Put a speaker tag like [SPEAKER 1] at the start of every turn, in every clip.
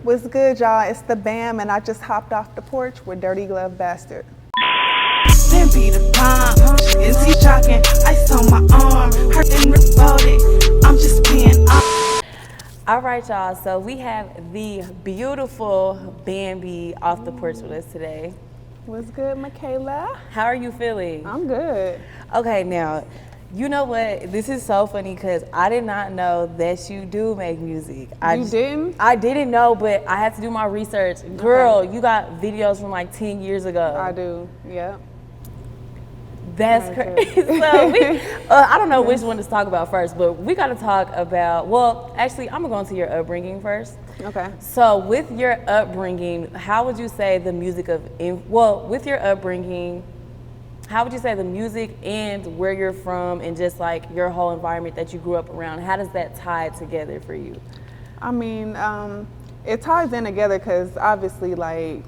[SPEAKER 1] What's good, y'all? It's the Bam, and I just hopped off the porch with Dirty Glove Bastard.
[SPEAKER 2] Bambi the pump, is he shocking? Ice on my arm, hurting revolted. I'm just being
[SPEAKER 3] All right, y'all. So we have the beautiful Bambi off the porch with us today.
[SPEAKER 1] What's good, Mikala?
[SPEAKER 3] How are you feeling?
[SPEAKER 1] I'm good.
[SPEAKER 3] Okay, now, you know what? This is so funny because I did not know that you do make music.
[SPEAKER 1] Didn't?
[SPEAKER 3] I didn't know, but I had to do my research. Girl, you got videos from like 10 years ago.
[SPEAKER 1] I do, yeah.
[SPEAKER 3] That's crazy. So I don't know which one to talk about first, but we got to talk about, well, actually, I'm going to go into your upbringing first.
[SPEAKER 1] Okay.
[SPEAKER 3] So with your upbringing, how would you say the music with your upbringing, how would you say the music and where you're from and just like your whole environment that you grew up around, how does that tie together for you?
[SPEAKER 1] I mean, it ties in together because obviously like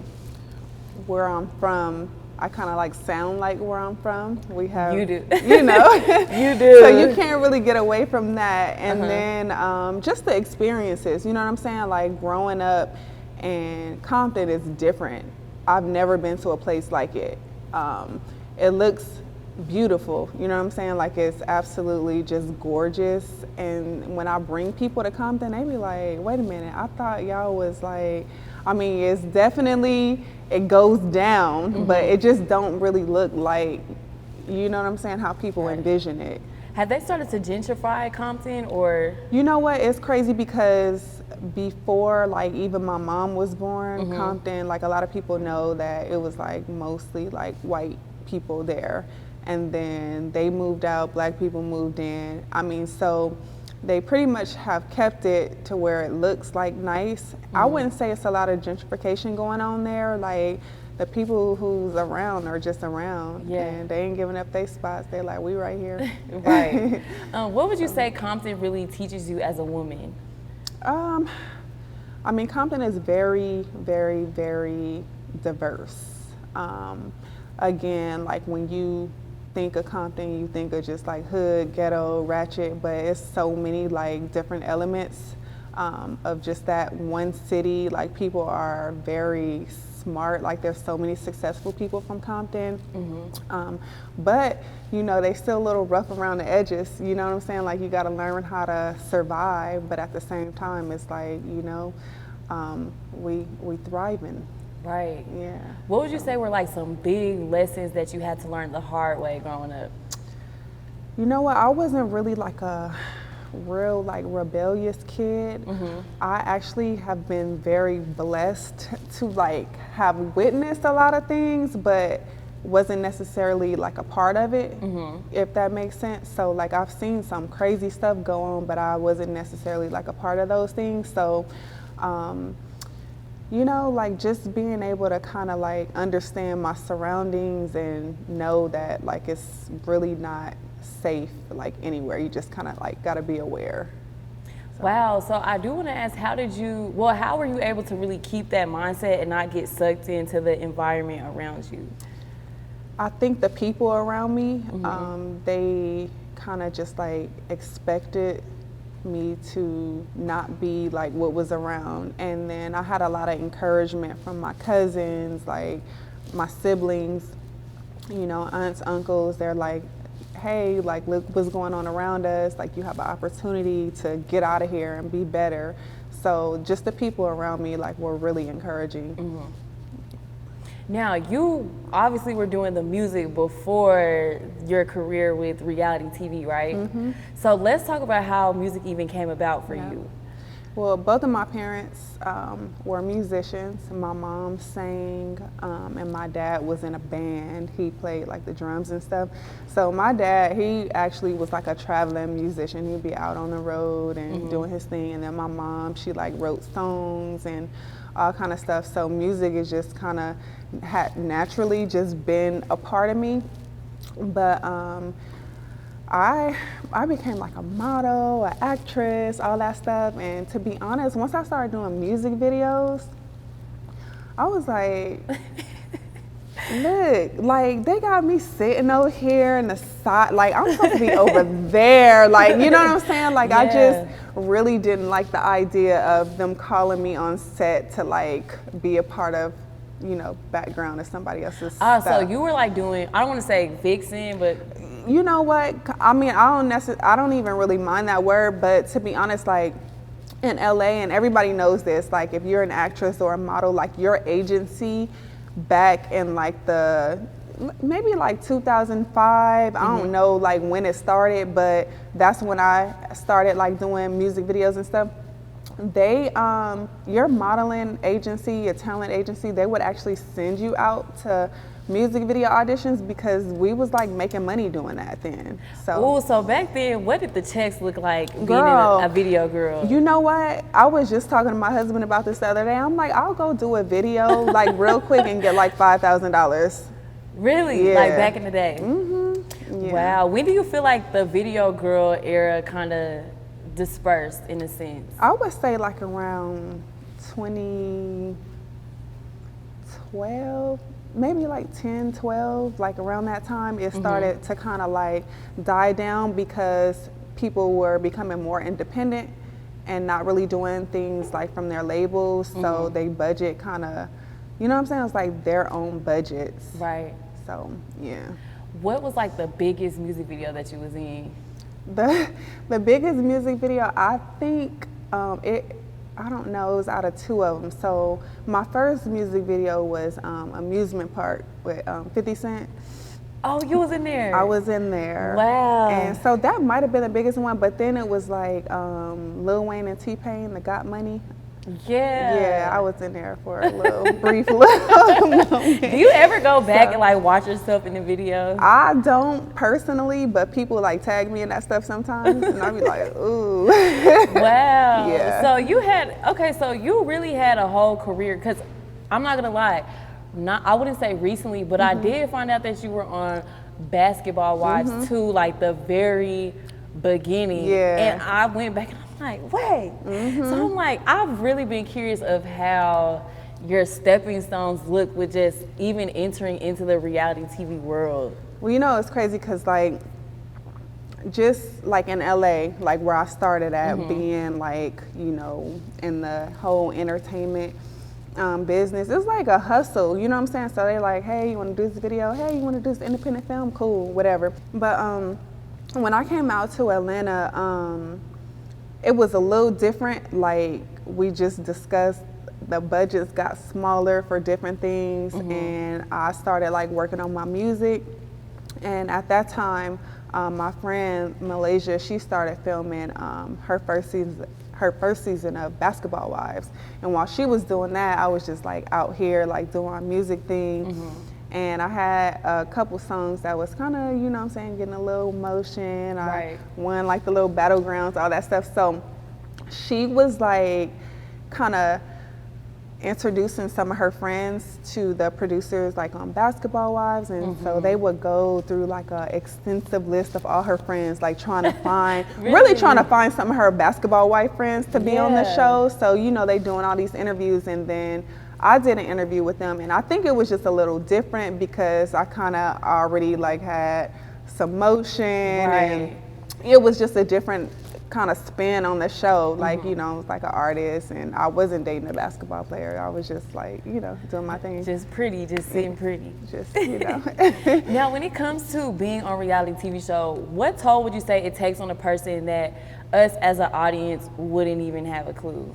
[SPEAKER 1] where I'm from, I kind of like sound like where I'm from. We have,
[SPEAKER 3] you do,
[SPEAKER 1] you know,
[SPEAKER 3] you do.
[SPEAKER 1] So you can't really get away from that. And then just the experiences, you know what I'm saying? Like growing up in Compton is different. I've never been to a place like it. It looks beautiful, you know what I'm saying? Like it's absolutely just gorgeous. And when I bring people to Compton, they be like, wait a minute, I thought y'all was like, I mean, it's definitely, it goes down, but it just don't really look like, you know what I'm saying, how people envision it.
[SPEAKER 3] Have they started to gentrify Compton or?
[SPEAKER 1] You know what, it's crazy because before like even my mom was born, Compton, like a lot of people know that it was like mostly like white people there. And then they moved out, black people moved in. I mean, so they pretty much have kept it to where it looks like nice. I wouldn't say it's a lot of gentrification going on there. Like the people who's around are just around, and they ain't giving up their spots. They're like, we right here.
[SPEAKER 3] Right. What would you say Compton really teaches you as a woman?
[SPEAKER 1] I mean, Compton is very, very, very diverse. Again, like when you think of Compton, you think of just like hood, ghetto, ratchet, but it's so many like different elements of just that one city. Like people are very smart, like there's so many successful people from Compton, but you know, they still a little rough around the edges, you know what I'm saying? Like you gotta learn how to survive, but at the same time, it's like, you know, we thriving.
[SPEAKER 3] Right.
[SPEAKER 1] Yeah.
[SPEAKER 3] What would you say were like some big lessons that you had to learn the hard way growing up?
[SPEAKER 1] You know what? I wasn't really like a real like rebellious kid. I actually have been very blessed to like have witnessed a lot of things, but wasn't necessarily like a part of it, if that makes sense. So like I've seen some crazy stuff go on, but I wasn't necessarily like a part of those things. So you know, like just being able to kind of like understand my surroundings and know that like it's really not safe like anywhere. You just kind of like got to be aware. So.
[SPEAKER 3] Wow. So I do want to ask, how were you able to really keep that mindset and not get sucked into the environment around you?
[SPEAKER 1] I think the people around me, they kind of just like expected me to not be like what was around. And then I had a lot of encouragement from my cousins, like my siblings, you know, aunts, uncles. They're like, hey, like look what's going on around us, like you have an opportunity to get out of here and be better. So just the people around me like were really encouraging.
[SPEAKER 3] Now, you obviously were doing the music before your career with reality TV, right? So let's talk about how music even came about for you.
[SPEAKER 1] Well, both of my parents were musicians. My mom sang, and my dad was in a band. He played like the drums and stuff. So my dad, he actually was like a traveling musician. He'd be out on the road and doing his thing. And then my mom, she like wrote songs and all kind of stuff. So music is just kind of had naturally just been a part of me. But I became like a model, an actress, all that stuff. And to be honest, once I started doing music videos, I was like, Look, like they got me sitting over here in the side, like I'm supposed to be over there, like you know what I'm saying? Like I just really didn't like the idea of them calling me on set to like be a part of, you know, background of somebody else's stuff.
[SPEAKER 3] So you were like doing, I don't want to say Vixen, but
[SPEAKER 1] you know what? I mean, I don't even really mind that word, but to be honest, like in LA, and everybody knows this, like if you're an actress or a model, like your agency back in like maybe like 2005, I don't know like when it started, but that's when I started like doing music videos and stuff. They, your modeling agency, your talent agency, they would actually send you out to music video auditions because we was like making money doing that then.
[SPEAKER 3] So back then, what did the checks look like being
[SPEAKER 1] girl,
[SPEAKER 3] a video girl?
[SPEAKER 1] You know what? I was just talking to my husband about this the other day. I'm like, I'll go do a video like real quick and get like $5,000.
[SPEAKER 3] Really?
[SPEAKER 1] Yeah.
[SPEAKER 3] Like back in the day?
[SPEAKER 1] Yeah.
[SPEAKER 3] Wow. When do you feel like the video girl era kind of dispersed in a sense?
[SPEAKER 1] I would say like around 2012. Maybe like 10, 12, like around that time, it started to kind of like die down because people were becoming more independent and not really doing things like from their labels. So they budget kind of, you know what I'm saying? It's like their own budgets.
[SPEAKER 3] Right.
[SPEAKER 1] So, yeah.
[SPEAKER 3] What was like the biggest music video that you was in?
[SPEAKER 1] The biggest music video, I think I don't know, it was out of two of them. So my first music video was Amusement Park with 50 Cent.
[SPEAKER 3] Oh, you was in there?
[SPEAKER 1] I was in there.
[SPEAKER 3] Wow.
[SPEAKER 1] And so that might have been the biggest one, but then it was like Lil Wayne and T-Pain, the Got Money. Yeah, I was in there for a little brief little moment.
[SPEAKER 3] Do you ever go back and like watch yourself in the video?
[SPEAKER 1] I don't personally, but people like tag me in that stuff sometimes, and I be like, ooh.
[SPEAKER 3] Wow.
[SPEAKER 1] Yeah.
[SPEAKER 3] So you really had a whole career, because I'm not gonna lie, I wouldn't say recently, but I did find out that you were on Basketball Wives too, like the very beginning.
[SPEAKER 1] Yeah.
[SPEAKER 3] And I went back and I'm like, wait. So I'm like, I've really been curious of how your stepping stones look with just even entering into the reality TV world.
[SPEAKER 1] Well, you know, it's crazy because like, just like in LA, like where I started at, being like, you know, in the whole entertainment business, it's like a hustle, you know what I'm saying? So they like, hey, you want to do this video? Hey, you want to do this independent film? Cool, whatever. But when I came out to Atlanta, it was a little different. Like we just discussed, the budgets got smaller for different things, and I started like working on my music. And at that time, my friend Malaysia, she started filming her first season of Basketball Wives. And while she was doing that, I was just like out here like doing my music thing. And I had a couple songs that was kind of, you know what I'm saying, getting a little motion. I won like the little battlegrounds, all that stuff. So she was like kind of introducing some of her friends to the producers like on Basketball Wives, and so they would go through like an extensive list of all her friends, like trying to find really trying to find some of her basketball wife friends to be on the show. So you know, they doing all these interviews, and then I did an interview with them, and I think it was just a little different because I kind of already like had some motion, and it was just a different kind of spin on the show. Like, you know, like an artist, and I wasn't dating a basketball player. I was just like, you know, doing my thing.
[SPEAKER 3] Just pretty, just sitting pretty.
[SPEAKER 1] Just, you know.
[SPEAKER 3] Now, when it comes to being on a reality TV show, what toll would you say it takes on a person that us as an audience wouldn't even have a clue?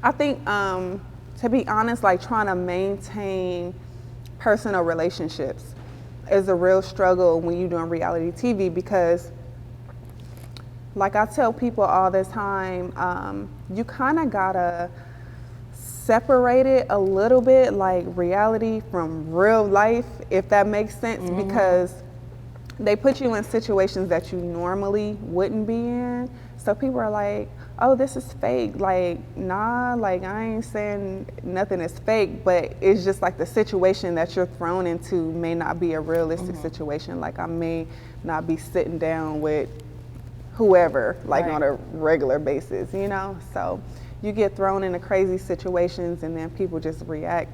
[SPEAKER 1] I think, to be honest, like trying to maintain personal relationships is a real struggle when you're doing reality TV, because like I tell people all the time, you kind of gotta separate it a little bit, like reality from real life, if that makes sense, because they put you in situations that you normally wouldn't be in. So people are like, oh, this is fake. Like, nah, like I ain't saying nothing is fake, but it's just like the situation that you're thrown into may not be a realistic situation. Like I may not be sitting down with whoever, like on a regular basis, you know? So you get thrown into crazy situations, and then people just react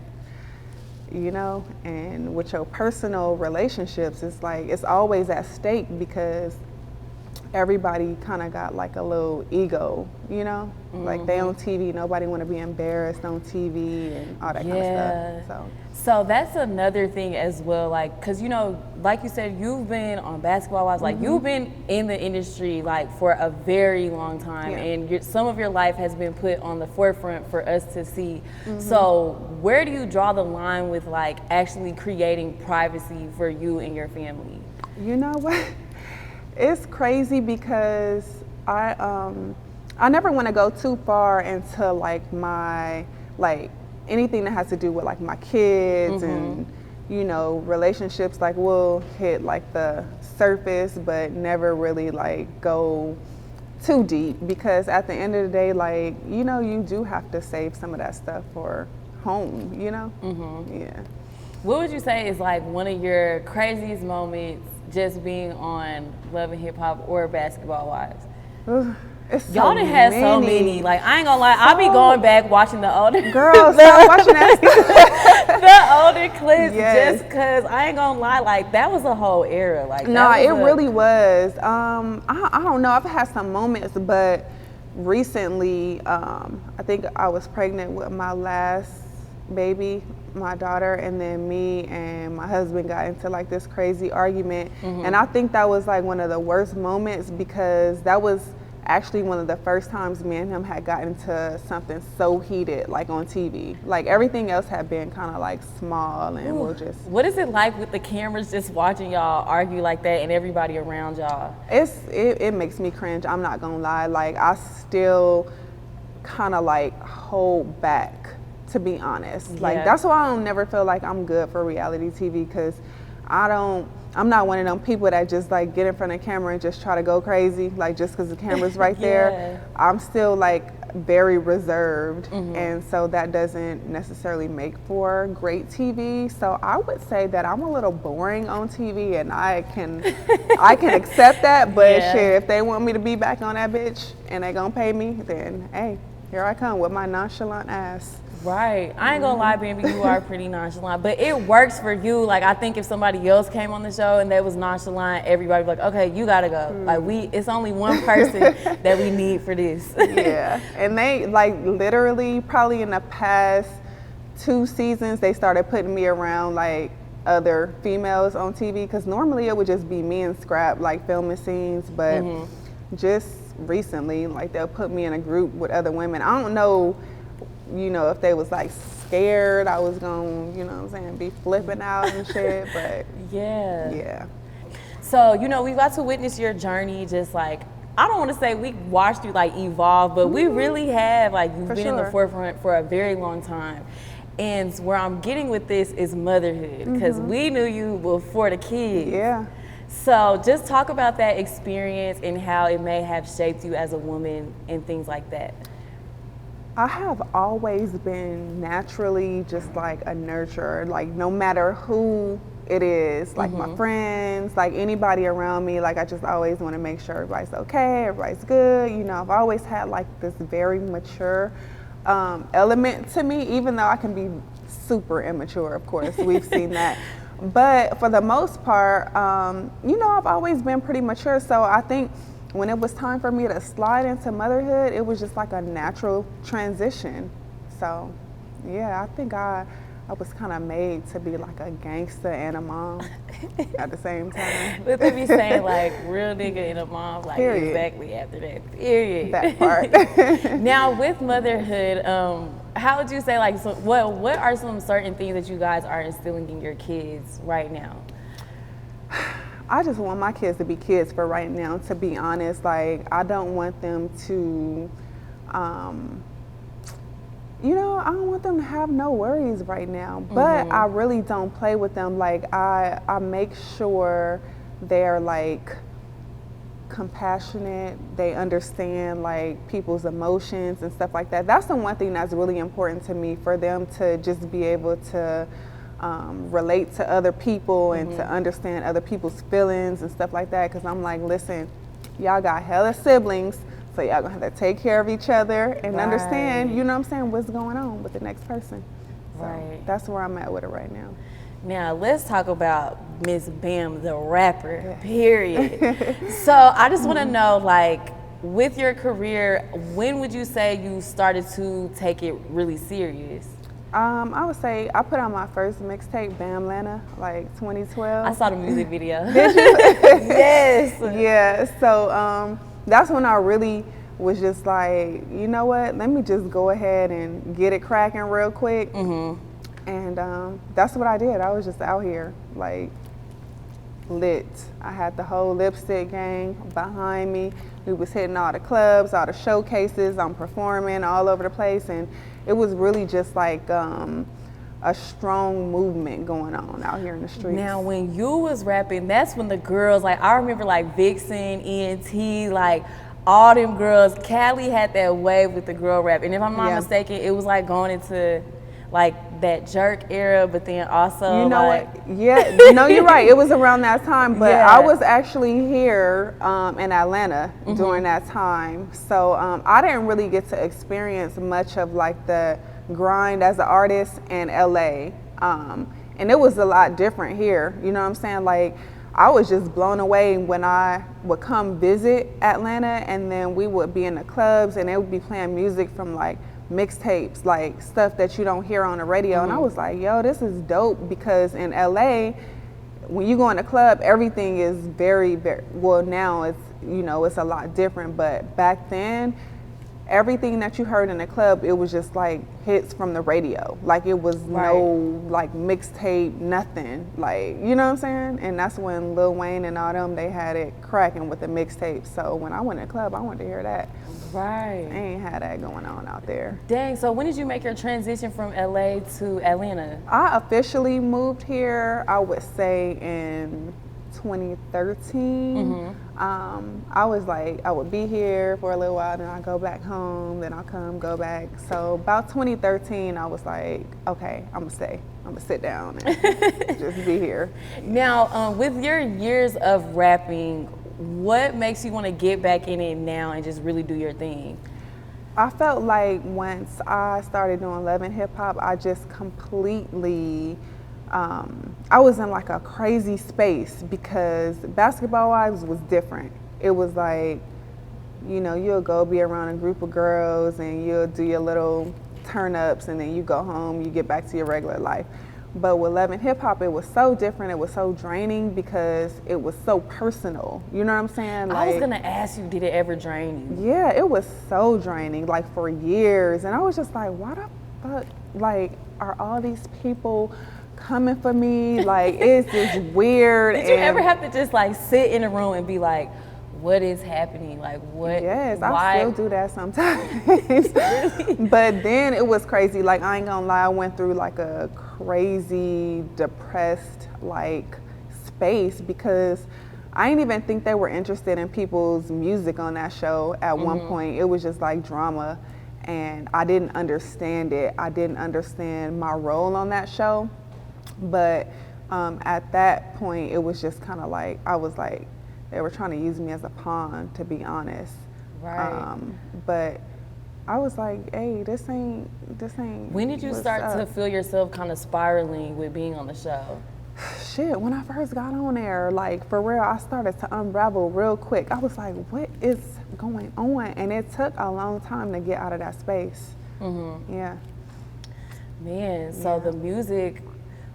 [SPEAKER 1] you know, and with your personal relationships, it's like it's always at stake because everybody kind of got like a little ego, you know, like they on TV, nobody want to be embarrassed on TV and all that kind of stuff.
[SPEAKER 3] So that's another thing as well, like, cause you know, like you said, you've been on Basketball Wives, like you've been in the industry like for a very long time, and some of your life has been put on the forefront for us to see. So where do you draw the line with like actually creating privacy for you and your family?
[SPEAKER 1] You know what? It's crazy because I never want to go too far into like my anything that has to do with like my kids and, you know, relationships. Like we'll hit like the surface but never really like go too deep, because at the end of the day, like, you know, you do have to save some of that stuff for home, you know? Yeah.
[SPEAKER 3] What would you say is like one of your craziest moments just being on Love and Hip Hop or Basketball Wives? Y'all done had so many. Like, I ain't gonna lie, I'll be going back watching the older
[SPEAKER 1] girls. Stop watching that.
[SPEAKER 3] the older clips, just cause I ain't gonna lie, like that was a whole era. Like,
[SPEAKER 1] no, it really was. I don't know. I've had some moments, but recently, I think I was pregnant with my last baby, my daughter, and then me and my husband got into like this crazy argument, and I think that was like one of the worst moments, because that was actually one of the first times me and him had gotten to something so heated, like on TV. Like everything else had been kind of like small, and we'll just.
[SPEAKER 3] What is it like with the cameras just watching y'all argue like that and everybody around y'all?
[SPEAKER 1] It makes me cringe. I'm not gonna lie. Like I still kind of like hold back, to be honest. Like that's why I don't never feel like I'm good for reality TV, because I'm not one of them people that just like get in front of the camera and just try to go crazy, like just because the camera's right there. I'm still like very reserved, and so that doesn't necessarily make for great TV. So I would say that I'm a little boring on TV, and I can accept that, but shit, if they want me to be back on that bitch and they gonna pay me, then hey, here I come with my nonchalant ass.
[SPEAKER 3] Right. I ain't gonna lie, Bambi, you are pretty nonchalant, but it works for you. Like, I think if somebody else came on the show and they was nonchalant, everybody would be like, okay, you gotta go. Like, it's only one person that we need for this.
[SPEAKER 1] Yeah. And they, like, literally, probably in the past 2 seasons, they started putting me around, like, other females on TV, because normally it would just be me and Scrap, like, filming scenes, but just recently, like, they'll put me in a group with other women. I don't know, you know, if they was like scared I was gonna, you know what I'm saying, be flipping out and shit, but yeah.
[SPEAKER 3] So, you know, we got to witness your journey, just like, I don't want to say we watched you like evolve, but we really have, like, you've been in the forefront for a very long time. And where I'm getting with this is motherhood, because we knew you before the kids.
[SPEAKER 1] Yeah.
[SPEAKER 3] So just talk about that experience and how it may have shaped you as a woman and things like that.
[SPEAKER 1] I have always been naturally just like a nurturer, like no matter who it is, like my friends, like anybody around me, like I just always want to make sure everybody's okay, everybody's good. You know, I've always had like this very mature element to me, even though I can be super immature, of course, we've seen that. But for the most part, you know, I've always been pretty mature, so I think when it was time for me to slide into motherhood, it was just like a natural transition. So, yeah, I think I was kind of made to be like a gangster and a mom at the same time.
[SPEAKER 3] But they be saying like real nigga and a mom, like exactly after that, period.
[SPEAKER 1] That part.
[SPEAKER 3] Now with motherhood, how would you say, like, so what are some certain things that you guys are instilling in your kids right now?
[SPEAKER 1] I just want my kids to be kids for right now, to be honest. Like, I don't want them to, you know, I don't want them to have no worries right now. But I really don't play with them. Like, I make sure they're, like, compassionate. They understand, like, people's emotions and stuff like that. That's the one thing that's really important to me, for them to just be able to relate to other people and to understand other people's feelings and stuff like that, because I'm like, listen, y'all got hella siblings, so y'all gonna have to take care of each other and understand, you know what I'm saying, what's going on with the next person. So
[SPEAKER 3] Right.
[SPEAKER 1] that's where I'm at with it right now.
[SPEAKER 3] Now let's talk about Miss Bam, the rapper.
[SPEAKER 1] Yes.
[SPEAKER 3] Period. So I just want to know, like, with your career, when would you say you started to take it really serious?
[SPEAKER 1] I would say I put out my first mixtape, Bam Lana, like 2012.
[SPEAKER 3] I saw the music video.
[SPEAKER 1] Did you?
[SPEAKER 3] Yes.
[SPEAKER 1] Yeah, so that's when I really was just like, you know what, let me just go ahead and get it cracking real quick. And that's what I did. I was just out here, like, lit. I had the whole lipstick gang behind me. We was hitting all the clubs, all the showcases. I'm performing all over the place, and it was really just like a strong movement going on out here in the streets.
[SPEAKER 3] Now, when you was rapping, that's when the girls, like, I remember like Vixen, ENT, like all them girls. Cali had that wave with the girl rap, and if I'm not mistaken, it was like going into like that jerk era, but then also,
[SPEAKER 1] you know
[SPEAKER 3] like,
[SPEAKER 1] what? Yeah, no, you're right. It was around that time, but I was actually here in Atlanta during that time, so I didn't really get to experience much of like the grind as an artist in LA, and it was a lot different here. You know what I'm saying? Like, I was just blown away when I would come visit Atlanta, and then we would be in the clubs, and they would be playing music from like mixtapes, like stuff that you don't hear on the radio. And I was like, yo, this is dope, because in LA, when you go in the club, everything is very, very, well, now it's, you know, it's a lot different, but back then, everything that you heard in the club, it was just like hits from the radio. Like, it was no like mixtape, nothing. Like, you know what I'm saying? And that's when Lil Wayne and all them, they had it cracking with the mixtape. So when I went to the club, I wanted to hear that.
[SPEAKER 3] right.
[SPEAKER 1] I ain't had that going on out there.
[SPEAKER 3] Dang, so when did you make your transition from LA to Atlanta?
[SPEAKER 1] I officially moved here, I would say, in 2013. I was like, I would be here for a little while, then I'd go back home, then I'll come, go back. So about 2013, I was like, okay, I'm gonna stay. I'm gonna sit down and just be here.
[SPEAKER 3] Now, with your years of rapping, what makes you want to get back in it now and just really do your thing?
[SPEAKER 1] I felt like once I started doing Love and Hip Hop, I just completely, I was in like a crazy space, because Basketball Wives was different. It was like, you know, you'll go be around a group of girls and you'll do your little turn ups, and then you go home, you get back to your regular life. But with Love and Hip Hop, it was so different. It was so draining because it was so personal. You know what I'm saying?
[SPEAKER 3] I was gonna ask you, did it ever drain you?
[SPEAKER 1] Yeah, it was so draining, like for years. And I was just like, why the fuck, like, are all these people coming for me? Like, it's just weird.
[SPEAKER 3] Did you ever have to just like sit in a room and be like, what is happening? Like, what?
[SPEAKER 1] Yes,
[SPEAKER 3] why?
[SPEAKER 1] I still do that sometimes. But then it was crazy. Like, I ain't gonna lie, I went through like a crazy, depressed, like, space, because I didn't even think they were interested in people's music on that show at one point. It was just like drama, and I didn't understand it. I didn't understand my role on that show. But at that point, it was just kind of like, I was like, they were trying to use me as a pawn, to be honest.
[SPEAKER 3] Right.
[SPEAKER 1] But I was like, hey, this ain't.
[SPEAKER 3] When did you
[SPEAKER 1] what's
[SPEAKER 3] start to
[SPEAKER 1] up.
[SPEAKER 3] feel yourself kind of spiraling with being on the show?
[SPEAKER 1] Shit, when I first got on there, like, for real, I started to unravel real quick. I was like, what is going on? And it took a long time to get out of that space. Yeah.
[SPEAKER 3] Man, so the music,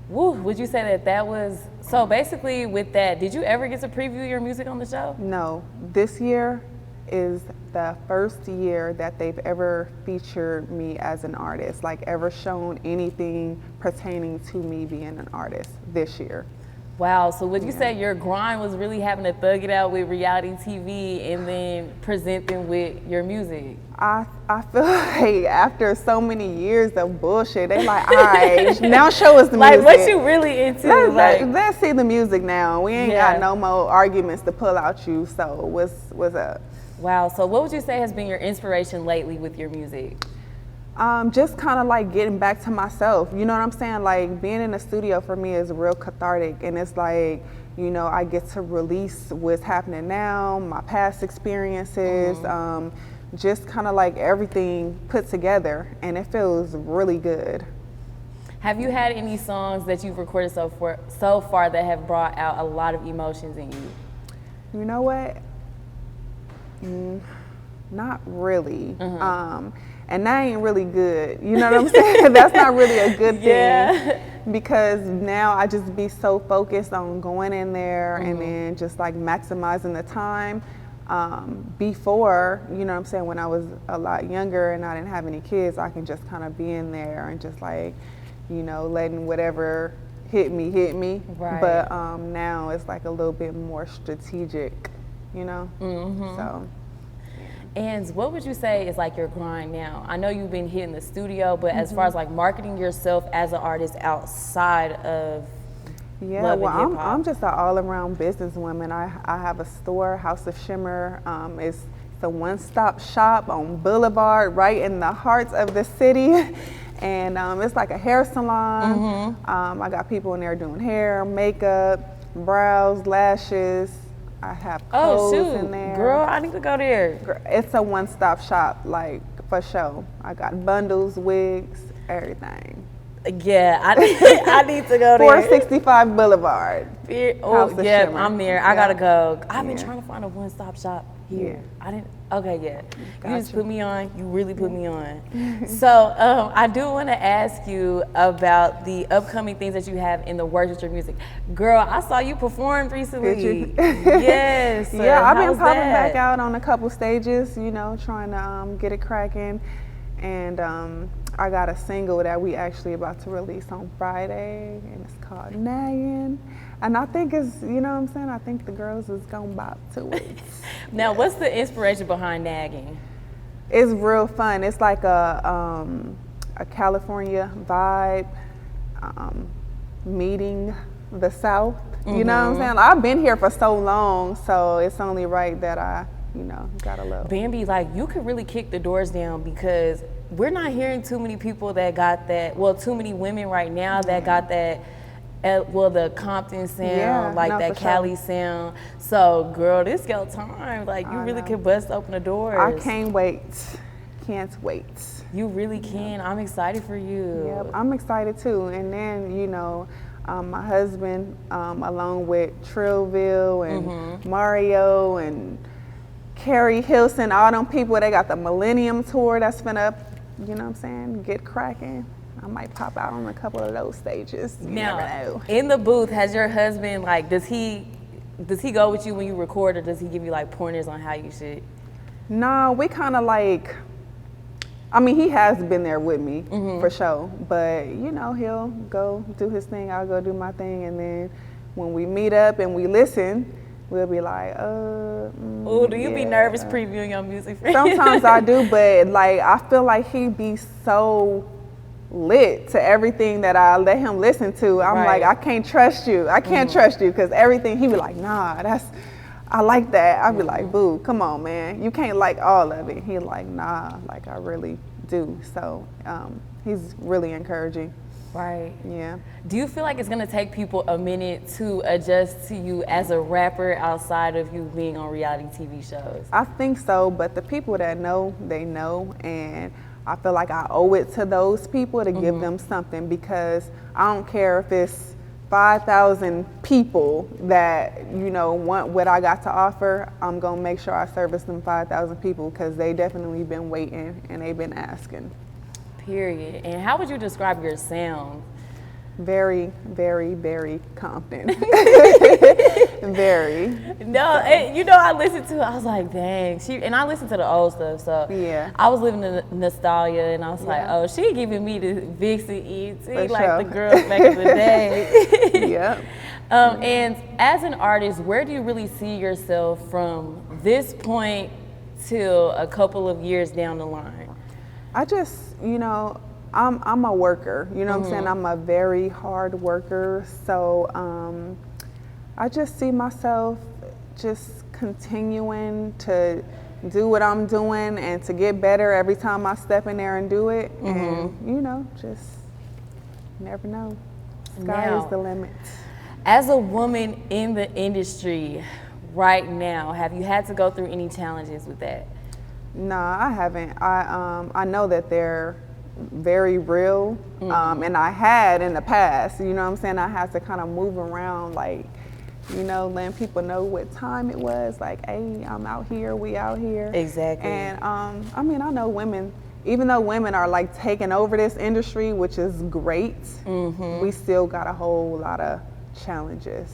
[SPEAKER 3] woo, would you say that was, so basically with that, did you ever get to preview your music on the show?
[SPEAKER 1] No, this year is the first year that they've ever featured me as an artist, like ever shown anything pertaining to me being an artist this year.
[SPEAKER 3] Wow, so would you say your grind was really having to thug it out with reality TV and then present them with your music?
[SPEAKER 1] I feel like after so many years of bullshit, they like, all right, now show us the
[SPEAKER 3] Like,
[SPEAKER 1] music.
[SPEAKER 3] what you really into?
[SPEAKER 1] Let's see the music now. We ain't got no more arguments to pull out you, so what's up?
[SPEAKER 3] Wow, so what would you say has been your inspiration lately with your music?
[SPEAKER 1] Just kind of like getting back to myself. You know what I'm saying? Like, being in the studio for me is real cathartic, and it's like, you know, I get to release what's happening now, my past experiences, just kind of like everything put together, and it feels really good.
[SPEAKER 3] Have you had any songs that you've recorded so far that have brought out a lot of emotions in you?
[SPEAKER 1] You know what? Not really. And that ain't really good. You know what I'm saying? That's not really a good thing. Because now I just be so focused on going in there and then just like maximizing the time. Before, you know what I'm saying, when I was a lot younger and I didn't have any kids, I can just kind of be in there and just like, you know, letting whatever hit me.
[SPEAKER 3] Right.
[SPEAKER 1] But now it's like a little bit more strategic, you know? So.
[SPEAKER 3] And what would you say is like your grind now? I know you've been hitting the studio, but as far as like marketing yourself as an artist outside of
[SPEAKER 1] I'm just an all-around businesswoman. I have a store, House of Shimmer. It's the one-stop shop on Boulevard, right in the heart of the city. And it's like a hair salon. I got people in there doing hair, makeup, brows, lashes. I have clothes in there.
[SPEAKER 3] Girl, I need to go there.
[SPEAKER 1] It's a one-stop shop, like, for sure. I got bundles, wigs, everything.
[SPEAKER 3] Yeah, I need to go there.
[SPEAKER 1] 465 Boulevard.
[SPEAKER 3] Oh, yeah, I'm there. I gotta go. I've been
[SPEAKER 1] Yeah.
[SPEAKER 3] trying to find a one-stop shop here.
[SPEAKER 1] Yeah.
[SPEAKER 3] I didn't. Okay, yeah. You just
[SPEAKER 1] Gotcha.
[SPEAKER 3] put me on. You really put me on. So I do want to ask you about the upcoming things that you have in the works with your music. Girl, I saw you perform recently.
[SPEAKER 1] Did you?
[SPEAKER 3] Yes.
[SPEAKER 1] Yeah, I've been
[SPEAKER 3] How's
[SPEAKER 1] popping
[SPEAKER 3] that?
[SPEAKER 1] back out on a couple stages, you know, trying to get it cracking. And I got a single that we actually about to release on Friday, and it's called Naggin'. And I think it's, you know what I'm saying, I think the girls is gonna bop to it.
[SPEAKER 3] Now, what's the inspiration behind nagging?
[SPEAKER 1] It's real fun. It's like a California vibe, meeting the South. You know what I'm saying? I've been here for so long, so it's only right that I, you know, got a little.
[SPEAKER 3] Bambi, like, you could really kick the doors down because we're not hearing too many people that got that, well, too many women right now that got that, well, the Compton sound, like that Cali sound. So, girl, this your time. Like, you really could bust open the doors.
[SPEAKER 1] I can't wait. Can't wait.
[SPEAKER 3] You really can. I'm excited for you.
[SPEAKER 1] Yep, I'm excited too. And then, you know, my husband, along with Trillville and Mario and Carrie Hilson, all them people, they got the Millennium Tour that's finna, you know what I'm saying, get cracking. I might pop out on a couple of those stages. You never know.
[SPEAKER 3] In the booth, has your husband, like, does he go with you when you record, or does he give you like pointers on how you should?
[SPEAKER 1] No, we kind of like, I mean, he has been there with me for sure, but you know, he'll go do his thing, I'll go do my thing, and then when we meet up and we listen, we'll be like,
[SPEAKER 3] Oh, do you be nervous previewing your music?
[SPEAKER 1] Sometimes I do, but like, I feel like he be so lit to everything that I let him listen to. I'm like, I can't trust you. I can't trust you, because everything, he be like, nah, I like that. I'd be like, boo, come on, man. You can't like all of it. He like, nah, like I really do. So he's really encouraging.
[SPEAKER 3] Right.
[SPEAKER 1] Yeah.
[SPEAKER 3] Do you feel like it's gonna take people a minute to adjust to you as a rapper outside of you being on reality TV shows?
[SPEAKER 1] I think so, but the people that know, they know, and I feel like I owe it to those people to give them something, because I don't care if it's 5,000 people that, you know, want what I got to offer. I'm gonna make sure I service them 5,000 people, because they definitely been waiting and they've been asking.
[SPEAKER 3] Period. And how would you describe your sound?
[SPEAKER 1] Very, very, very Compton. Very.
[SPEAKER 3] No, you know, I listened to it, I was like, dang. And I listened to the old stuff, so
[SPEAKER 1] yeah.
[SPEAKER 3] I was living in the nostalgia, and I was like, oh, she giving me the Vixen ET, like the girls back in the day.
[SPEAKER 1] Yep.
[SPEAKER 3] And as an artist, where do you really see yourself from this point till a couple of years down the line?
[SPEAKER 1] I just, you know, I'm a worker, you know what I'm saying? I'm a very hard worker, so I just see myself just continuing to do what I'm doing and to get better every time I step in there and do it. And, you know, just never know. Sky is the limit.
[SPEAKER 3] As a woman in the industry right now, have you had to go through any challenges with that?
[SPEAKER 1] No, I haven't. I know that they're very real. And I had in the past, you know what I'm saying? I had to kind of move around, like, you know, letting people know what time it was, like, hey, I'm out here, we out here.
[SPEAKER 3] Exactly.
[SPEAKER 1] And I mean, I know women, even though women are like taking over this industry, which is great, we still got a whole lot of challenges.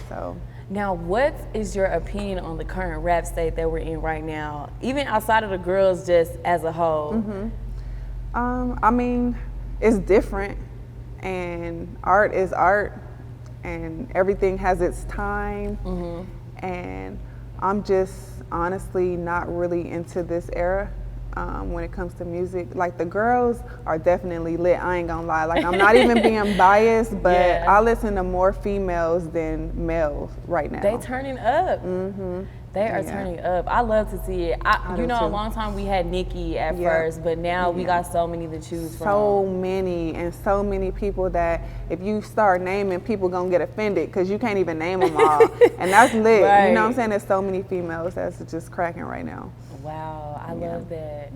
[SPEAKER 1] So
[SPEAKER 3] now, what is your opinion on the current rap state that we're in right now, even outside of the girls, just as a whole?
[SPEAKER 1] I mean, it's different, and art is art, and everything has its time. And I'm just honestly not really into this era. When it comes to music, like the girls are definitely lit. I ain't gonna lie. Like I'm not even being biased, but I listen to more females than males right now.
[SPEAKER 3] They turning up. They are turning up. I love to see it. You know, a long time we had Nicki at first, but now we got so many to choose from.
[SPEAKER 1] So many, and so many people that if you start naming, people gonna get offended because you can't even name them all. And that's lit. You know what I'm saying? There's so many females that's just cracking right now.
[SPEAKER 3] Wow, I love that.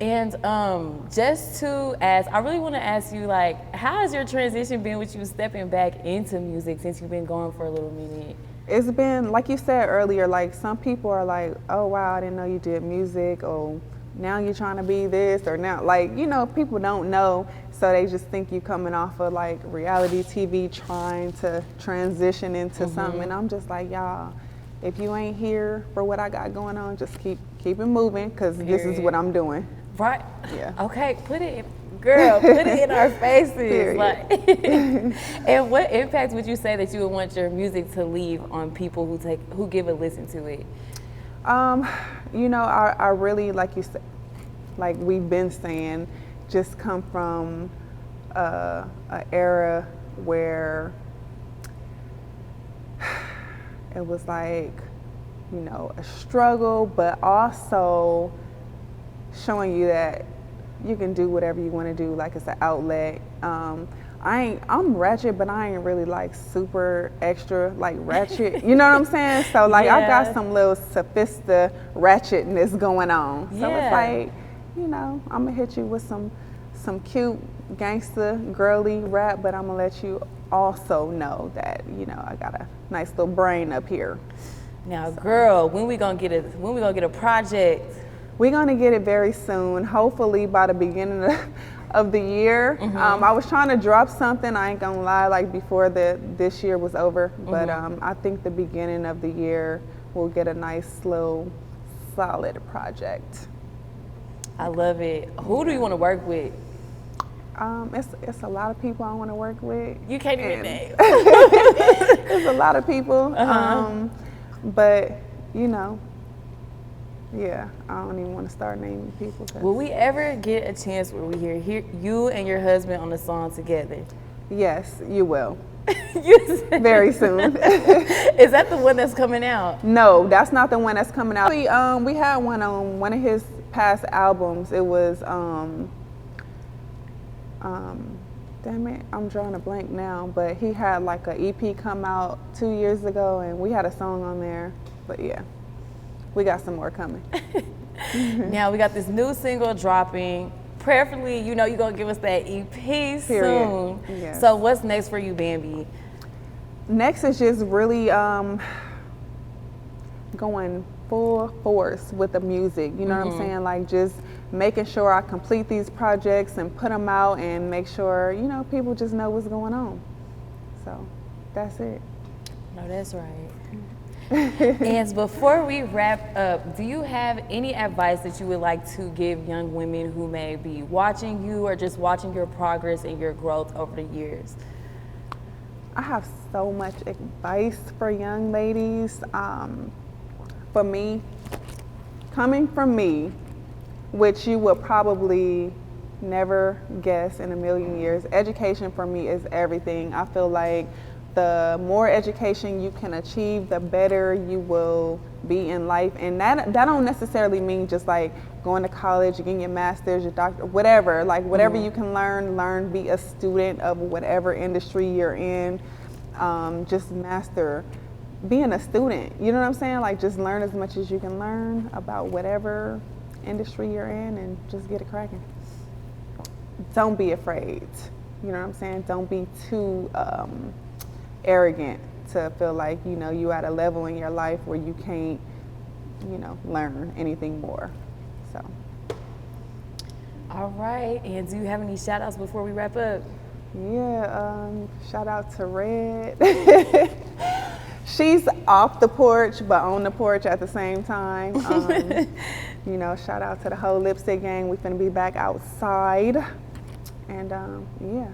[SPEAKER 3] And just to ask, I really want to ask you, like, how has your transition been with you stepping back into music since you've been going for a little minute?
[SPEAKER 1] It's been, like you said earlier, like some people are like, oh wow, I didn't know you did music, or now you're trying to be this, or now, like, you know, people don't know, so they just think you coming off of like reality TV trying to transition into something. And I'm just like, y'all, if you ain't here for what I got going on, just keep it moving, because this is what I'm doing.
[SPEAKER 3] Right.
[SPEAKER 1] Yeah.
[SPEAKER 3] Okay, put it in our faces. Like, and what impact would you say that you would want your music to leave on people who give a listen to it?
[SPEAKER 1] You know, I really, like you said, like we've been saying, just come from an era where it was like, you know, a struggle, but also showing you that you can do whatever you want to do, like it's an outlet. I'm ratchet, but I ain't really like super extra like ratchet. You know what I'm saying? So like I got some little sophisticated ratchetness going on. So it's like, you know, I'm gonna hit you with some cute gangster girly rap, but I'm gonna let you also know that, you know, I got a nice little brain up here.
[SPEAKER 3] Now, girl, when we gonna get a project?
[SPEAKER 1] We're gonna get it very soon, hopefully by the beginning of the year. I was trying to drop something, I ain't gonna lie, like before this year was over, but I think the beginning of the year we'll get a nice little solid project.
[SPEAKER 3] I love it. Who do you want to work with?
[SPEAKER 1] It's a lot of people I want to work with.
[SPEAKER 3] You can't even name.
[SPEAKER 1] There's a lot of people, but you know, yeah, I don't even want to start naming people.
[SPEAKER 3] Will we ever get a chance where we hear you and your husband on a song together?
[SPEAKER 1] Yes, you will. Very soon.
[SPEAKER 3] Is that the one that's coming out?
[SPEAKER 1] No, that's not the one that's coming out. We had one on one of his past albums. It was damn it, I'm drawing a blank now, but he had like an EP come out 2 years ago, and we had a song on there. But yeah, we got some more coming.
[SPEAKER 3] Now we got this new single dropping. Prayerfully, you know, you're gonna give us that EP soon.
[SPEAKER 1] Yes.
[SPEAKER 3] So what's next for you, Bambi?
[SPEAKER 1] Next is just really going full force with the music. You know what I'm saying? Like just making sure I complete these projects and put them out, and make sure, you know, people just know what's going on. So that's it.
[SPEAKER 3] No, that's right. And before we wrap up, do you have any advice that you would like to give young women who may be watching you or just watching your progress and your growth over the years?
[SPEAKER 1] I have so much advice for young ladies. For me, coming from me, which you would probably never guess in a million years, education for me is everything. I feel like the more education you can achieve, the better you will be in life. And that don't necessarily mean just like going to college, getting your master's, your doctor, whatever. Like whatever you can learn, be a student of whatever industry you're in. Just master being a student. You know what I'm saying? Like just learn as much as you can learn about whatever industry you're in, and just get it cracking. don't be afraid. You know what I'm saying? Don't be too arrogant to feel like, you know, you at a level in your life where you can't, you know, learn anything more. So.
[SPEAKER 3] All right, and do you have any shout outs before we wrap up?
[SPEAKER 1] Yeah, shout out to Red. She's off the porch, but on the porch at the same time. You know, shout out to the whole Lipstick gang. We finna be back outside. And yeah.